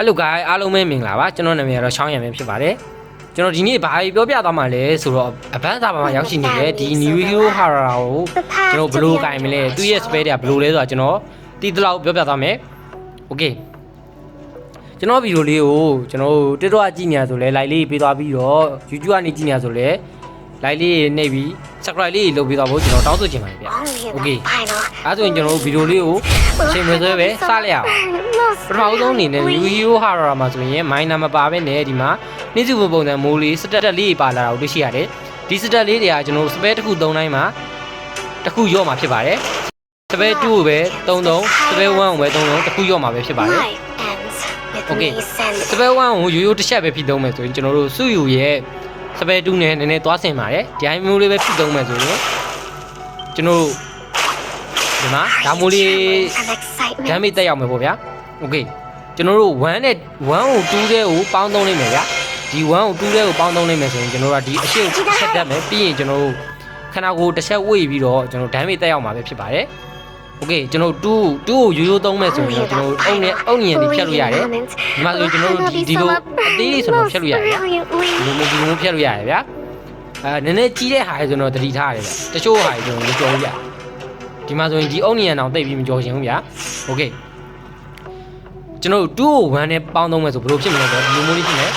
Hello guys အားလုံးပဲမင်္ဂလာပါကျွန်တော်နာမည်ကတော့ချောင်းရံပဲဖြစ်ပါတယ်ကျွန်တော်ဒီနေ့ဘာပြောပြသွားမှာလဲဆိုတော့အပန်းစာပါမှာရောက်ရှိနေတဲ့ဒီ New Hero Hara ကိုကျွန်တော်ဘယ်လိုကင်မလဲသူ့ရဲ့ spell တွေကဘယ်လိုလဲဆိုတာကျွန်တော်တီးတလောက်ပြောပြသွားမယ် Okay ကျွန်တော်ဗီဒီယိုလေးကိုကျွန်တော်တက်တော့ကြည့်နေရဆိုလဲ like လေးပေးသွားပြီးတော့ YouTube ကနေကြည့်နေရဆိုလဲ like လေးနှိပ်ပြီး subscribe လေးလုပ်ပေးသွားဖို့ကျွန်တော်တောင်းဆိုချင်ပါတယ်ဗျ Okay အဲဆိုရင်ကျွန်တော်ဗီဒီယိုလေးကိုချိန်မွေးဆွဲပဲစလိုက်ရအောင်ပထမဆုံးအနေနဲ့ New Hero Hara မှာဆိုရင် minor မပါဘဲနဲ့ဒီမှာနှိစုပုံစံမိုးလေးစတက်လေးပါလာတာကိုတွေ့ရှိရတယ်ဒီစတက်လေးတွေကကျွန်တော် spell တစ်ခုသုံးတိုင်းမှာတစ်ခုရော့မှာဖြစ်ပါတယ် spell 2ကိုပဲ33 spell 1ကိုပဲ33တစ်ခုရော့မှာပဲဖြစ်ပါတယ် Okay spell 1ကိုရိုးရိုးတစ်ချက်ပဲဖြည့်သုံးမယ်ဆိုရင်ကျွန်တော်တို့စုယူရဲ့ spell 2နဲ့နည်းနည်းသွားဆင်ပါတယ်ဒီအမျိုးလေးပဲဖြည့်သုံးမယ်ဆိုရင်ကျွန်တော်ဒီမှာဒါမျိုးလေးဒမ်းမိတ်တက်ရောက်မယ်ပေါ့ဗျာ Okay ကျွန်တော်တို့1နဲ့1ကို2တဲ့ကိုပေါင်းသုံးနိုင်မယ်ဗျာဒီ1ကို2တဲ့ကိုပေါင်းသုံးနိုင်မယ်ဆိုရင်ကျွန်တော်တို့ကဒီအရှိကိုဆက်တက်မယ်ပြီးရင်ကျွန်တော်တို့ခဏကိုတစ်ချက်ဝေ့ပြီးတော့ကျွန်တော်ဒမ်းမိတ်တက်ရောက်မှာပဲဖြစ်ပါတယ် Okay ကျွန်တော်2ကိုရိုးရိုးသုံးမယ်ဆိုရင်ကျွန်တော်အုံနဲ့အုံညံလေးဖြတ်လို့ရတယ်ဒီမှာဆိုရင်ကျွန်တော်တို့ဒီလိုအသေးလေးဆိုတော့ဖြတ်လို့ရတယ်ဗျာဒီလိုဖြတ်လို့ရတယ်ဗျာနည်းနည်းကြီးတဲ့ဟာတွေဆိုတော့တတိထားရတယ်ဗျာတချို့ဟာတွေကျွန်တော်မကြော်ဘူးဗျာဒီမှာဆိုရင်ဒီအုံညံအောင်တိတ်ပြီးမကြော်ချင်ဘူးဗျာ Okay ကျွန်တော်တို့2ကို1နဲ့ပေါင်းသုံးမယ်ဆိုဘယ်လိုဖြစ်မလဲဆိုတော့ဒီလိုမျိုးလေးဖြစ်မယ်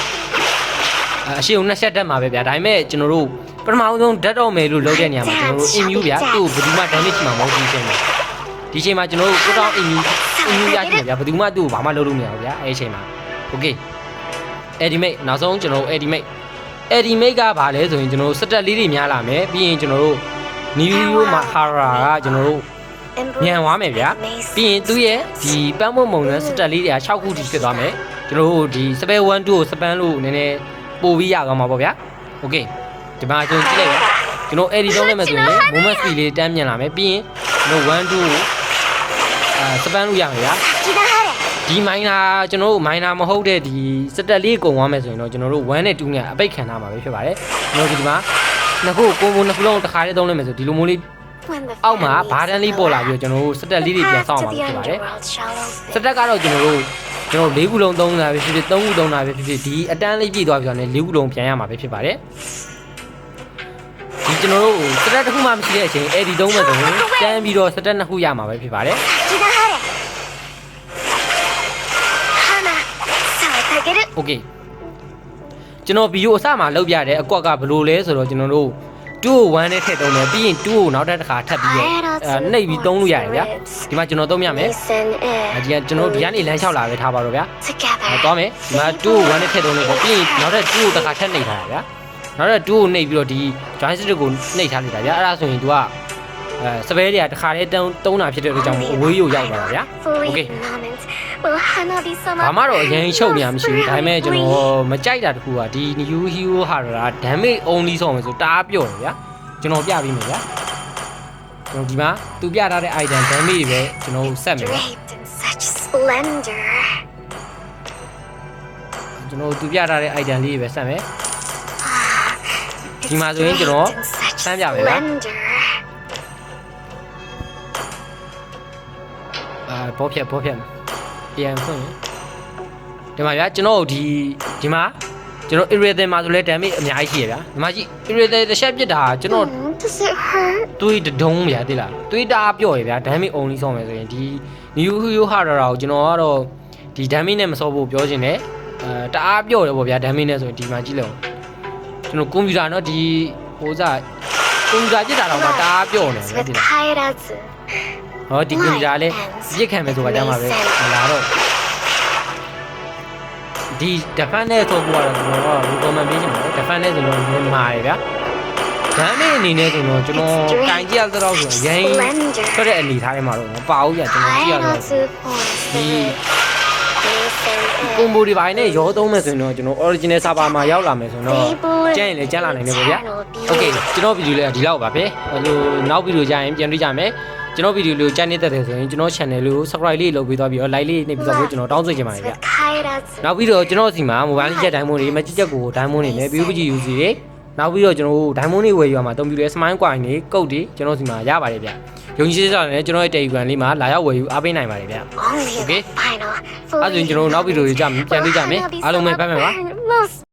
အရှိကို2ဆက်တက်မှာပဲဗျာဒါပေမဲ့ကျွန်တော်တို့ပထမဆုံးဓာတ်တော့မယ်လို့လုပ်တဲ့နေရာမှာကျွန်တော်တို့ immune ဗျာသူ့ကိုဘယ်သူမှ damage မှာမဟုတ်ဘူးချင်းဒီချိန်မှာကျွန်တော်တို့ကိုတောင်း immune ရရှိတယ်ဗျာဘယ်သူမှသူ့ကိုဘာမှလုပ်လို့မရဘူးဗျာအဲ့ဒီချိန်မှာ Okay Edimate နောက်ဆုံးကျွန်တော်တို့ Edimate ကဘာလဲဆိုရင်ကျွန်တော်တို့စတက်လေးတွေများလာမယ်ပြီးရင်ကျွန်တော်တို့ New Hero Hara ကကျွန်တော်တို့ညံသွားမယ်ဗျာပြီးရင်သူ့ရဲ့ဒီပန်းမုံမုံနဲ့စတက်လေးတွေက6ခုထိဖြစ်သွားမယ်ကျွန်တော်တို့ဒီ spell 1 2ကိုစပန်းလို့နည်းနည်းပို့ပြီးရသွားမှာပေါ့ဗျာ Okay ဒီမှာကျွန်တော်ကြည့်လိုက်ရကျွန်တော် edit လုပ်လိုက်မယ်ဆိုရင် moment speed လေးတန်းမြင်လာမယ်ပြီးရင်ကျွန်တော်1 2ကိုစပန်းလို့ရမယ်ဗျာဒီ minor ကျွန်တော်တို့ minor မဟုတ်တဲ့ဒီစတက်လေးကုန်သွားမယ်ဆိုရင်တော့ကျွန်တော်တို့1နဲ့2နဲ့အပိတ်ခံထားမှာပဲဖြစ်ပါတယ်ကျွန်တော်ဒီမှာနှစ်ခုကိုနှစ်ခုလုံးတစ်ခါလေးသုံးလိုက်မယ်ဆိုဒီလိုမျိုးလေးအောက်မှာဘာတန်းလေးပေါ်လာပြီးတော့ကျွန်တော်တို့စတက်လေးတွေပြန်စောင့်မှာဖြစ်ပါတယ်စတက်ကတော့ကျွန်တော်တို့၄ခုလုံးသုံးတာပဲဖြစ်ဖြစ်3ခုသုံးတာပဲဖြစ်ဖြစ်ဒီအတန်းလေးပြည့်သွားပြီဆိုတော့4ခုလုံးပြန်ရမှာပဲဖြစ်ပါတယ်ဒီကျွန်တော်တို့စတက်တစ်ခုမှမရှိတဲ့အချိန်အဲ့ဒီသုံးမဲ့ဆိုရင်တန်းပြီးတော့စတက်2ခုရမှာပဲဖြစ်ပါတယ်Okay ကျွန်တော်ဗီဒီယိုအစမှာလုပ်ပြတဲ့အကွက်ကဘယ်လိုလဲဆိုတော့ကျွန်တော်တို့2ကို1နဲ့ထည့်သုံးမယ်ပြီးရင်2ကိုနောက်တစ်ခါထပ်ပြီးနှိပ်ပြီးသုံးလို့ရတယ်ဗျာဒီမှာကျွန်တော်သုံးရမယ်ဒီကကျွန်တော်ဒီကနေလမ်းလျှောက်လာပဲထားပါတော့ဗျာသွားမယ်ဒီမှာ2ကို1နဲ့ထည့်သုံးလို့ပေါ့ပြီးရင်နောက်ထပ်2ကိုတစ်ခါထပ်နှိပ်ထားရဗျာနောက်ထပ်2ကိုနှိပ်ပြီးတော့ဒီ join stick ကိုနှိပ်ထားလိုက်တာဗျာအဲ့ဒါဆိုရင် तू ကစပယ်တွေကတစ်ခါတည်းတုံးတာဖြစ်တဲ့အတွက်ကြောင့်အဝေးကိုရောက်သွားတာဗျာ Okay ဘာမှတော့အရင်ချုပ်နေရမရှိဘူးဒါပေမဲ့ကျွန်တော်မကြိုက်တာတခုကဒီ New Hero Hara damage only ဆိုမယ်ဆိုတအားပြော့တယ်ဗျာကျွန်တော်ပြပေးမယ်ဗျာကျွန်တော်ဒီမှာသူပြထားတဲ့ item damage တွေပဲကျွန်တော်ဆက်မယ်ဗျာကျွန်တော်သူပြထားတဲ့ item လေးတွေပဲဆက်မယ်ဒီမှာဆိုရင်ကျွန်တော်စမ်းပြမယ်ဗျာဘောဖြတ်ပြန်ဖွင့်ဒီမှာဗျာကျွန်တော်ဒီမှာကျွန်တော် irritate မှာဆိုလဲ damage အများကြီးရှိရဗျာဒီမှာကြည့် irritate တစ်ချက်ပြစ်တာကျွန်တော်တွေးတုံးဗျာသိလားတွေးတာပြော့ရဗျာ damage only ဆောင်းမယ်ဆိုရင်ဒီ New Hero Hara ကိုကျွန်တော်ကတော့ဒီ damage နဲ့မဆောဖို့ပြောချင်တယ်တအားပြော့တယ်ပေါ့ဗျာ damage နဲ့ဆိုရင်ဒီမှာကြည့်လိုက်ကျွန်တော်ကွန်ပျူတာတော့ဒီဟိုစားကွန်ပျူတာပြစ်တာတော့မှတအားပြော့နေဗျာဒီလားဟောဒီကွန်ပျူတာလည်းပြစ်ခံမယ်ဆိုတာကြမှာပဲလာတော့ဒီ defense နဲ့ဆိုတော့ကျွန်တော်က recommend ပေးချင်ပါတယ် defense နဲ့ဆိုတော့မှာရဗျာဒမ်းမေအနေနဲ့ဆိုတော့ကျွန်တော်တိုင်ကြည့်ရတော့ဆိုရင်ရင်းထွက်တဲ့အနေထားထဲမှာတော့မပါဘူးဗျာကျွန်တော်ကြည့်ရတော့ဒီကွန်ဘိုဒီပိုင်းနဲ့ရောသုံးမယ်ဆိုရင်တော့ကျွန်တော် original server မှာရောက်လာမယ်ဆိုတော့ကျန်းရင်လည်းကျန်းလာနိုင်တယ်ပေါ့ဗျာ Okay ကျွန်တော်ဗီဒီယိုလေးကဒီလောက်ပါပဲနောက်ဗီဒီယိုကြရင်ပြန်တွေ့ကြမယ်ကျွန်တော်ဗီဒီယိုလေးကိုကြိုက်နေတတ်တယ်ဆိုရင်ကျွန်တော် channel လေးကို subscribe လေးလုပ်ပေးသွားပြီးတော့ like လေးနှိပ်ပြီးတော့ကျွန်တော်တောင်းဆိုချင်ပါတယ်ဗျနောက်ပြီးတော့ကျွန်တော်စီမှာ mobile legend diamond တွေ magic ချက်ကို diamond တွေနဲ့ PUBG UC တွေ နောက်ပြီးတော့ကျွန်တော်တို့ diamond တွေဝယ်ယူရမှာအသုံးပြုတဲ့ smile coin တွေကုတ်တွေကျွန်တော်စီမှာရပါတယ်ဗျယုံကြည်စိတ်ချတယ်ကျွန်တော်ရဲ့ Telegram လေးမှာလာရောက်ဝယ်ယူအားပေးနိုင်ပါတယ်ဗျ Only Okay. the final, အဲ့ဒါဆိုရင်ကျွန်တော်တို့နောက်ဗီဒီယိုတွေကြပြန်တွေ့ကြမယ်အားလုံးပဲဘိုင်ဘိုင်ပါ most